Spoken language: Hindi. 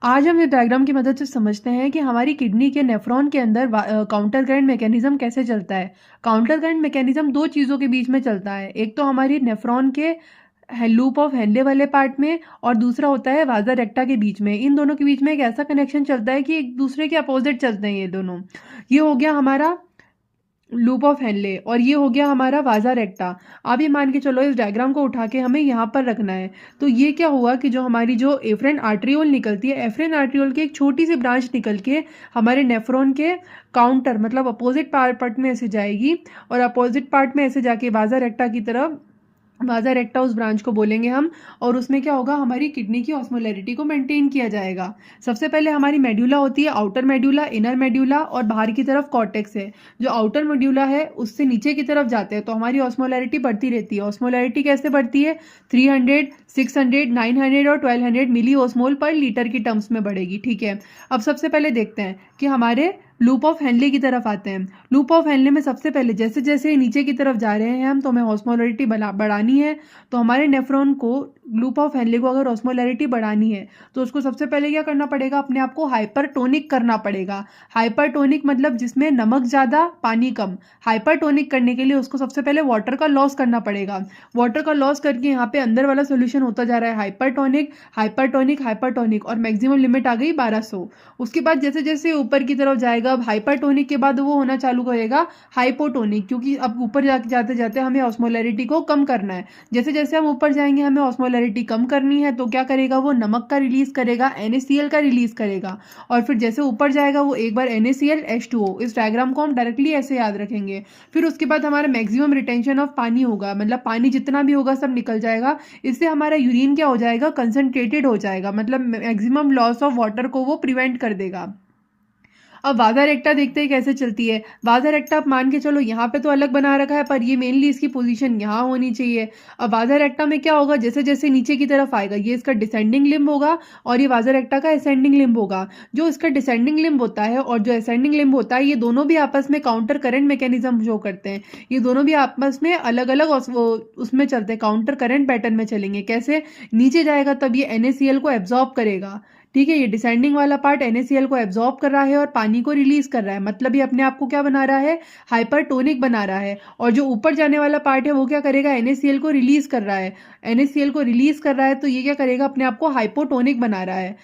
आज हम इस डायग्राम की मदद से समझते हैं कि हमारी किडनी के नेफ्रॉन के अंदर काउंटर करंट मैकेनिज्म कैसे चलता है। काउंटर करंट मैकेनिज्म दो चीज़ों के बीच में चलता है, एक तो हमारी नेफ्रॉन के लूप ऑफ हेनले वाले पार्ट में और दूसरा होता है वाजा रेक्टा के बीच में। इन दोनों के बीच में एक ऐसा कनेक्शन चलता है कि एक दूसरे के अपोजिट चलते हैं ये दोनों। ये हो गया हमारा लूप ऑफ हेनले और ये हो गया हमारा वाजा रेक्टा। आप ये मान के चलो इस डायग्राम को उठा के हमें यहाँ पर रखना है। तो ये क्या हुआ कि जो हमारी जो एफरेंट आर्ट्रियोल निकलती है, एफरेंट आर्ट्रियोल की एक छोटी सी ब्रांच निकल के हमारे नेफ्रॉन के काउंटर मतलब अपोजिट पार्ट में ऐसे जाएगी और अपोजिट पार्ट में ऐसे जाके वाजा रेक्टा की तरफ, वाजा रेक्टा उस ब्रांच को बोलेंगे हम। और उसमें क्या होगा, हमारी किडनी की ऑस्मोलैरिटी को मेंटेन किया जाएगा। सबसे पहले हमारी मेड्यूला होती है, आउटर मेड्यूला, इनर मेड्यूला और बाहर की तरफ कॉर्टेक्स है। जो आउटर मेड्यूला है उससे नीचे की तरफ जाते हैं तो हमारी ऑस्मोलैरिटी बढ़ती रहती है। ऑस्मोलैरिटी कैसे बढ़ती है? 300, 600, 900 और 1200 मिली ऑस्मोल पर लीटर की टर्म्स में बढ़ेगी। ठीक है, अब सबसे पहले देखते हैं कि हमारे लूप ऑफ हेनले की तरफ आते हैं। लूप ऑफ हेनले में सबसे पहले जैसे जैसे नीचे की तरफ जा रहे हैं हम, तो हमें ऑस्मोलैरिटी बढ़ानी है। तो हमारे नेफ्रॉन को, लूप ऑफ हेनले को अगर ऑस्मोलैरिटी बढ़ानी है तो उसको सबसे पहले क्या करना पड़ेगा, अपने आप को हाइपरटोनिक करना पड़ेगा। हाइपरटोनिक मतलब जिसमें नमक ज़्यादा पानी कम। हाइपरटोनिक करने के लिए उसको सबसे पहले वाटर का लॉस करना पड़ेगा। वाटर का लॉस करके यहाँ पे अंदर वाला सोल्यूशन होता जा रहा है हाइपरटोनिक, हाइपरटोनिक, हाइपरटोनिक और मैक्सिमम लिमिट आ गई 1200। उसके बाद जैसे जैसे ऊपर की तरफ जाएगा, अब हाइपरटोनिक के बाद वो होना चालू करेगा हाइपोटोनिक, क्योंकि अब ऊपर जाते जाते जाते हमें ऑस्मोलैरिटी को कम करना है। जैसे जैसे हम ऊपर जाएंगे हमें ऑस्मोलैरिटी कम करनी है, तो क्या करेगा वो नमक का रिलीज करेगा, NaCl का रिलीज करेगा। और फिर जैसे ऊपर जाएगा वो एक बार NaCl H2O। इस डायग्राम को हम डायरेक्टली ऐसे याद रखेंगे। फिर उसके बाद हमारा मैक्सिमम रिटेंशन ऑफ पानी होगा, मतलब पानी जितना भी होगा सब निकल जाएगा। इससे हमारा यूरिन क्या हो जाएगा, कंसंट्रेटेड हो जाएगा, मतलब मैक्सिमम लॉस ऑफ वाटर को वो प्रिवेंट कर देगा। अब वाजा रेक्टा देखते हैं कैसे चलती है। वाजा रेक्टा आप मान के चलो यहाँ पे तो अलग बना रखा है, पर ये मेनली इसकी पोजीशन यहाँ होनी चाहिए। अब वाजा रेक्टा में क्या होगा, जैसे जैसे नीचे की तरफ आएगा ये इसका डिसेंडिंग लिम्ब होगा और ये वाजा रेक्टा का असेंडिंग लिम्ब होगा। जो इसका डिसेंडिंग लिम्ब होता है और जो असेंडिंग लिम्ब होता है, ये दोनों भी आपस में काउंटर करंट मैकेनिज्म शो करते हैं। ये दोनों भी आपस में अलग अलग उसमें चलते हैं, काउंटर करंट पैटर्न में चलेंगे। कैसे? नीचे जाएगा तब ये NaCl को एब्जॉर्ब करेगा। ठीक है, ये डिसेंडिंग वाला पार्ट NaCl को एब्जॉर्ब कर रहा है और पानी को रिलीज कर रहा है, मतलब ये अपने आप को क्या बना रहा है, हाइपरटोनिक बना रहा है। और जो ऊपर जाने वाला पार्ट है वो क्या करेगा, NaCl को रिलीज कर रहा है। NaCl को रिलीज कर रहा है तो ये क्या करेगा, अपने आप को हाइपोटोनिक बना रहा है।